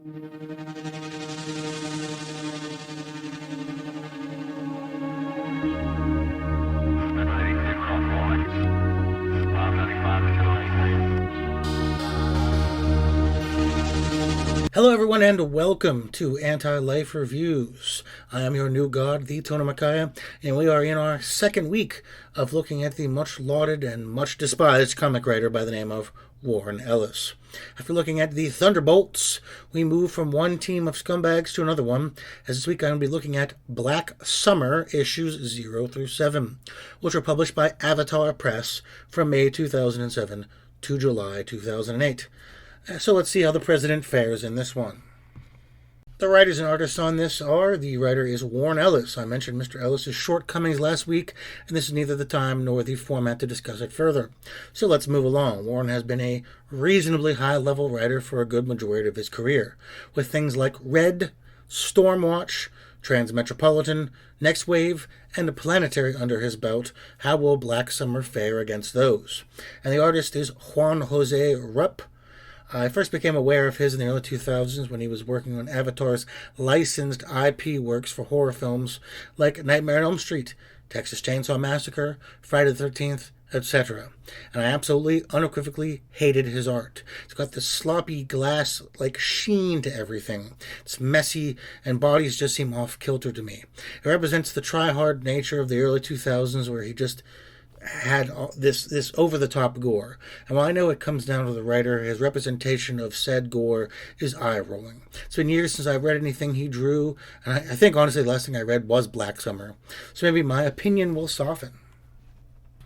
Hello everyone and welcome to Anti-Life Reviews. I am your new god, the Tona Micaiah, and we are in our second week of looking at the much lauded and much despised comic writer by the name of Warren Ellis. After looking at the Thunderbolts, we move from one team of scumbags to another one, as this week I'm going to be looking at Black Summer issues 0 through 7, which were published by Avatar Press from May 2007 to July 2008. So let's see how the president fares in this one. The writers and artists on this are, the writer is Warren Ellis. I mentioned Mr. Ellis' shortcomings last week, and this is neither the time nor the format to discuss it further. So let's move along. Warren has been a reasonably high-level writer for a good majority of his career, with things like Red, Stormwatch, Transmetropolitan, Next Wave, and Planetary under his belt. How will Black Summer fare against those? And the artist is Juan Jose Rupp. I first became aware of his in the early 2000s when he was working on Avatar's licensed IP works for horror films like Nightmare on Elm Street, Texas Chainsaw Massacre, Friday the 13th, etc. And I absolutely, unequivocally hated his art. It's got this sloppy glass-like sheen to everything. It's messy, and bodies just seem off-kilter to me. It represents the try-hard nature of the early 2000s where he just had this over-the-top gore. And while I know it comes down to the writer, his representation of said gore is eye-rolling. It's been years since I've read anything he drew, and I think, honestly, the last thing I read was Black Summer. So maybe my opinion will soften.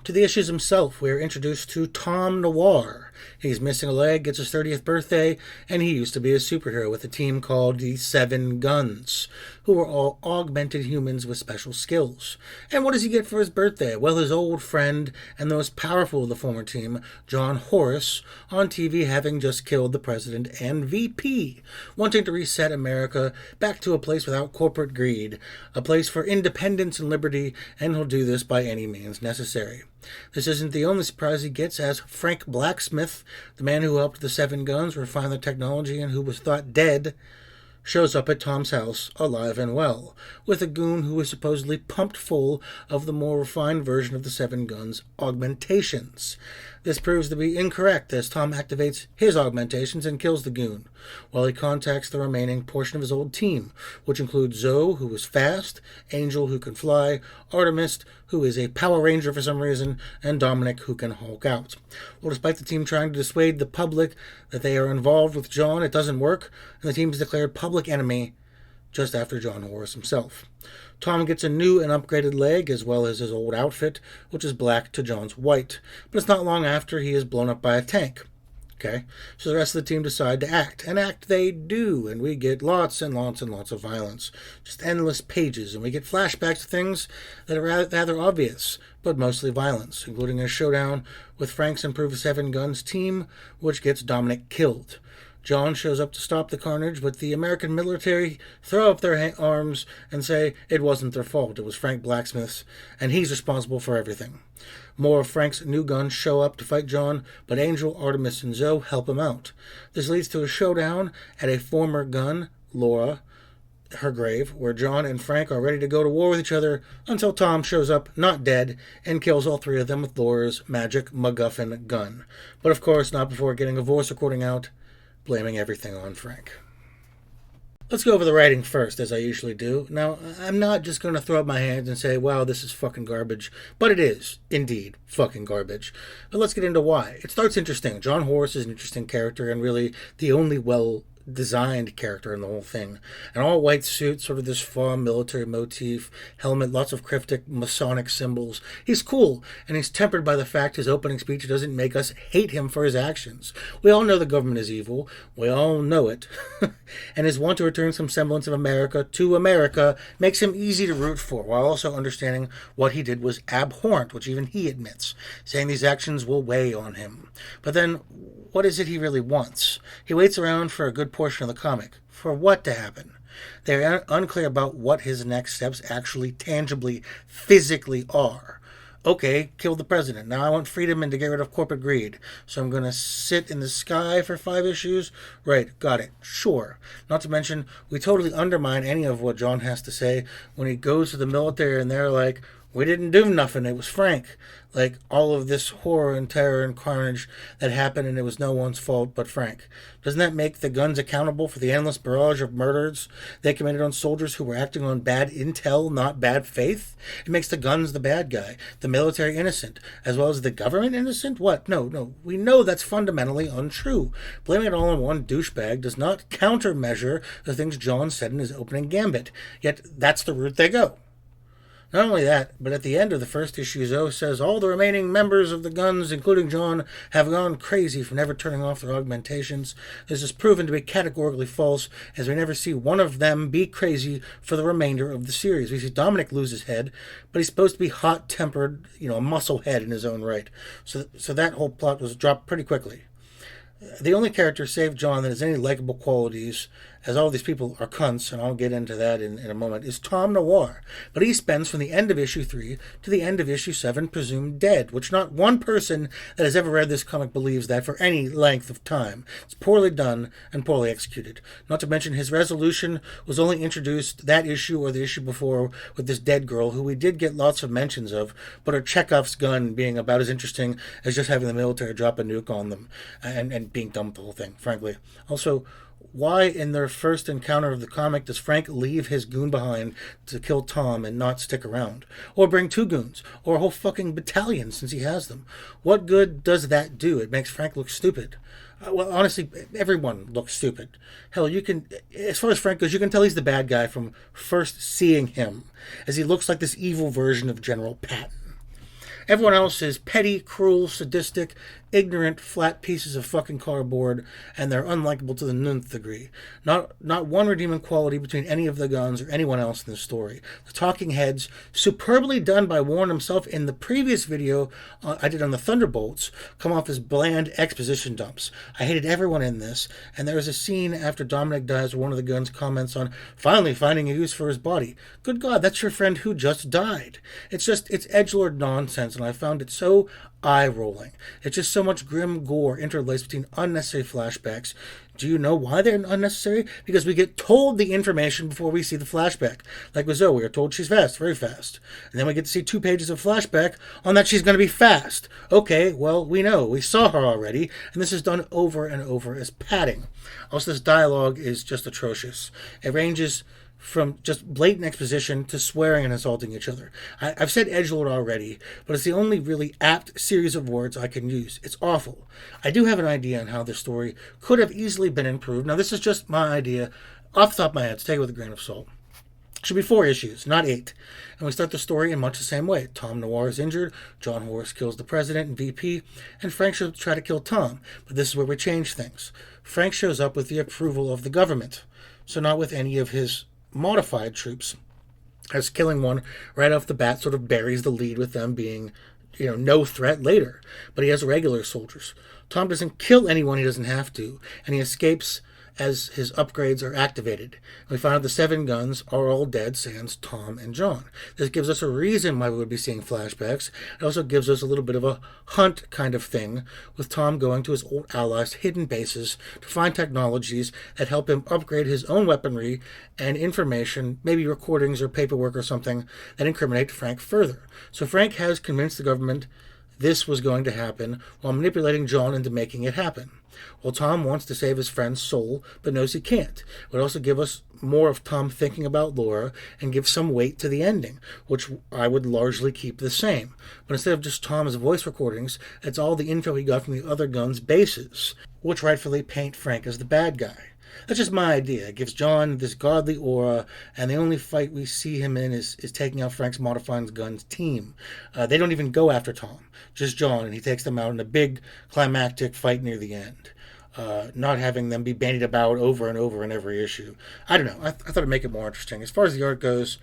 To the issues himself, we are introduced to Tom Noir. He's missing a leg, gets his 30th birthday, and he used to be a superhero with a team called the Seven Guns, who were all augmented humans with special skills. And what does he get for his birthday? Well, his old friend and the most powerful of the former team, John Horace, on TV having just killed the president and VP, wanting to reset America back to a place without corporate greed, a place for independence and liberty, and he'll do this by any means necessary. This isn't the only surprise he gets, as Frank Blacksmith, the man who helped the Seven Guns refine the technology and who was thought dead, shows up at Tom's house, alive and well, with a goon who is supposedly pumped full of the more refined version of the Seven Guns' augmentations. This proves to be incorrect, as Tom activates his augmentations and kills the goon, while he contacts the remaining portion of his old team, which includes Zoe, who is fast, Angel, who can fly, Artemis, who is a Power Ranger for some reason, and Dominic, who can Hulk out. Well, despite the team trying to dissuade the public that they are involved with John, it doesn't work, and the team is declared public enemy just after John Horace himself. Tom gets a new and upgraded leg, as well as his old outfit, which is black to John's white. But it's not long after he is blown up by a tank. Okay, so the rest of the team decide to act, and act they do, and we get lots and lots and lots of violence. Just endless pages, and we get flashbacks to things that are rather obvious, but mostly violence, including a showdown with Frank's improved Seven Guns team, which gets Dominic killed. John shows up to stop the carnage, but the American military throw up their arms and say it wasn't their fault, it was Frank Blacksmith's, and he's responsible for everything. More of Frank's new guns show up to fight John, but Angel, Artemis, and Zoe help him out. This leads to a showdown at a former gun, Laura, her grave, where John and Frank are ready to go to war with each other until Tom shows up, not dead, and kills all three of them with Laura's magic MacGuffin gun. But of course, not before getting a voice recording out, blaming everything on Frank. Let's go over the writing first, as I usually do. Now, I'm not just going to throw up my hands and say, wow, this is fucking garbage. But it is, indeed, fucking garbage. But let's get into why. It starts interesting. John Horace is an interesting character, and really the only well-designed character in the whole thing. An all-white suit, sort of this faux military motif, helmet, lots of cryptic Masonic symbols. He's cool, and he's tempered by the fact his opening speech doesn't make us hate him for his actions. We all know the government is evil. We all know it. And his want to return some semblance of America to America makes him easy to root for, while also understanding what he did was abhorrent, which even he admits, saying these actions will weigh on him. But then, what is it he really wants? He waits around for a good portion of the comic. For what to happen? They're unclear about what his next steps actually tangibly, physically are. Okay, kill the president. Now I want freedom and to get rid of corporate greed. So I'm going to sit in the sky for 5 issues? Right, got it. Sure. Not to mention, we totally undermine any of what John has to say when he goes to the military and they're like, we didn't do nothing, it was Frank. Like, all of this horror and terror and carnage that happened and it was no one's fault but Frank. Doesn't that make the guns accountable for the endless barrage of murders they committed on soldiers who were acting on bad intel, not bad faith? It makes the guns the bad guy, the military innocent, as well as the government innocent? What? No. We know that's fundamentally untrue. Blaming it all on one douchebag does not countermeasure the things John said in his opening gambit. Yet that's the route they go. Not only that, but at the end of the first issue, Zoe says all the remaining members of the guns, including John, have gone crazy for never turning off their augmentations. This is proven to be categorically false, as we never see one of them be crazy for the remainder of the series. We see Dominic lose his head, but he's supposed to be hot-tempered, a muscle head in his own right. So that whole plot was dropped pretty quickly. The only character save John that has any likable qualities, as all these people are cunts, and I'll get into that in a moment, is Tom Noir. But he spends from the end of issue 3 to the end of issue 7 presumed dead, which not one person that has ever read this comic believes that for any length of time. It's poorly done and poorly executed. Not to mention his resolution was only introduced that issue or the issue before with this dead girl, who we did get lots of mentions of, but her Chekhov's gun being about as interesting as just having the military drop a nuke on them and being done with the whole thing, frankly. Also, why in their first encounter of the comic does Frank leave his goon behind to kill Tom and not stick around? Or bring 2 goons, or a whole fucking battalion since he has them? What good does that do? It makes Frank look stupid. Well, honestly, everyone looks stupid. Hell, you can, as far as Frank goes, you can tell he's the bad guy from first seeing him, as he looks like this evil version of General Patton. Everyone else is petty, cruel, sadistic, ignorant, flat pieces of fucking cardboard, and they're unlikable to the nth degree. Not one redeeming quality between any of the guns or anyone else in this story. The talking heads, superbly done by Warren himself in the previous video I did on the Thunderbolts, come off as bland exposition dumps. I hated everyone in this, and there is a scene after Dominic dies where one of the guns comments on finally finding a use for his body. Good God, that's your friend who just died. It's edgelord nonsense, and I found it so eye-rolling. It's just so much grim gore interlaced between unnecessary flashbacks. Do you know why they're unnecessary? Because we get told the information before we see the flashback. Like with Zoe, we are told she's fast, very fast. And then we get to see 2 pages of flashback on that she's going to be fast. Okay, well, we know. We saw her already, and this is done over and over as padding. Also, this dialogue is just atrocious. It ranges from just blatant exposition to swearing and insulting each other. I've said edgelord already, but it's the only really apt series of words I can use. It's awful. I do have an idea on how this story could have easily been improved. Now, this is just my idea, off the top of my head, so take it with a grain of salt. It should be 4 issues, not 8. And we start the story in much the same way. Tom Noir is injured, John Horace kills the president and VP, and Frank should try to kill Tom. But this is where we change things. Frank shows up with the approval of the government, so not with any of his modified troops, as killing one right off the bat sort of buries the lead with them being, no threat later. But he has regular soldiers. Tom doesn't kill anyone he doesn't have to, and he escapes as his upgrades are activated. We find out the 7 guns are all dead, sans Tom and John. This gives us a reason why we would be seeing flashbacks. It also gives us a little bit of a hunt kind of thing, with Tom going to his old allies' hidden bases to find technologies that help him upgrade his own weaponry and information, maybe recordings or paperwork or something, that incriminate Frank further. So Frank has convinced the government this was going to happen while manipulating John into making it happen. Well, Tom wants to save his friend's soul, but knows he can't. It would also give us more of Tom thinking about Laura and give some weight to the ending, which I would largely keep the same. But instead of just Tom's voice recordings, it's all the info he got from the other guns' bases, which rightfully paint Frank as the bad guy. That's just my idea. It gives John this godly aura, and the only fight we see him in is taking out Frank's Modifying Guns team. They don't even go after Tom, just John, and he takes them out in a big climactic fight near the end. Not having them be bandied about over and over in every issue. I don't know. I thought it'd make it more interesting. As far as the art goes,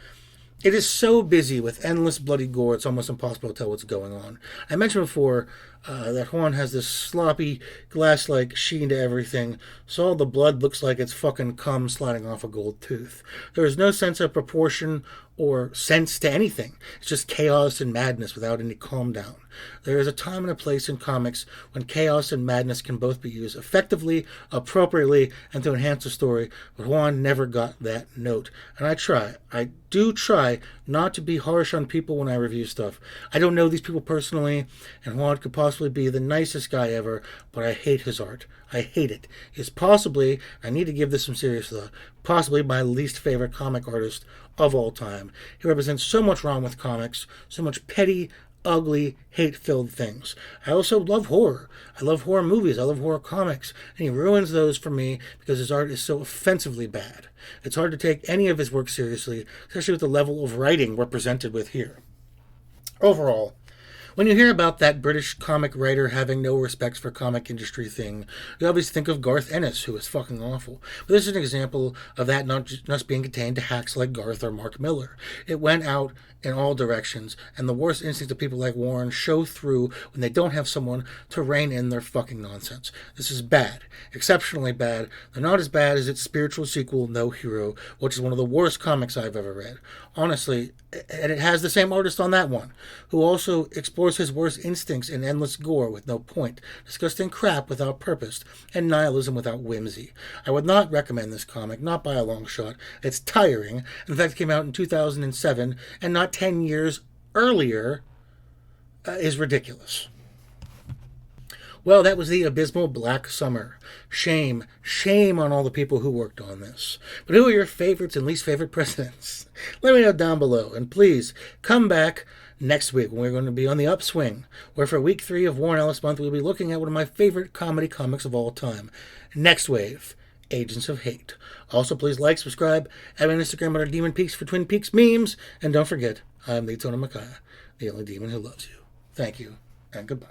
it is so busy with endless bloody gore, it's almost impossible to tell what's going on. I mentioned before, that Juan has this sloppy, glass-like sheen to everything, so all the blood looks like it's fucking cum sliding off a gold tooth. There is no sense of proportion or sense to anything. It's just chaos and madness without any calm down. There is a time and a place in comics when chaos and madness can both be used effectively, appropriately, and to enhance a story, but Juan never got that note. And I do try not to be harsh on people when I review stuff. I don't know these people personally, and Juan could possibly be the nicest guy ever, but I hate his art. I hate it. He's possibly, I need to give this some serious thought, possibly my least favorite comic artist of all time. He represents so much wrong with comics, so much petty, ugly, hate-filled things. I also love horror. I love horror movies. I love horror comics. And he ruins those for me because his art is so offensively bad. It's hard to take any of his work seriously, especially with the level of writing we're presented with here. Overall, when you hear about that British comic writer having no respect for comic industry thing, you always think of Garth Ennis, who is fucking awful. But this is an example of that not just being contained to hacks like Garth or Mark Miller. It went out in all directions, and the worst instincts of people like Warren show through when they don't have someone to rein in their fucking nonsense. This is bad. Exceptionally bad. They're not as bad as its spiritual sequel, No Hero, which is one of the worst comics I've ever read. Honestly, and it has the same artist on that one, who also explores his worst instincts in endless gore with no point, disgusting crap without purpose, and nihilism without whimsy. I would not recommend this comic, not by a long shot. It's tiring. In fact, it came out in 2007, and not 10 years earlier, is ridiculous. Well, that was the abysmal Black Summer. Shame on all the people who worked on this. But who are your favorites and least favorite presidents? Let me know down below. And please, come back next week when we're going to be on the upswing, where for week 3 of Warren Ellis month, we'll be looking at one of my favorite comedy comics of all time. Next Wave, Agents of Hate. Also, please like, subscribe, add me on Instagram under DemonPeaks for Twin Peaks memes, and don't forget, I'm the Tona Makaya, the only demon who loves you. Thank you, and goodbye.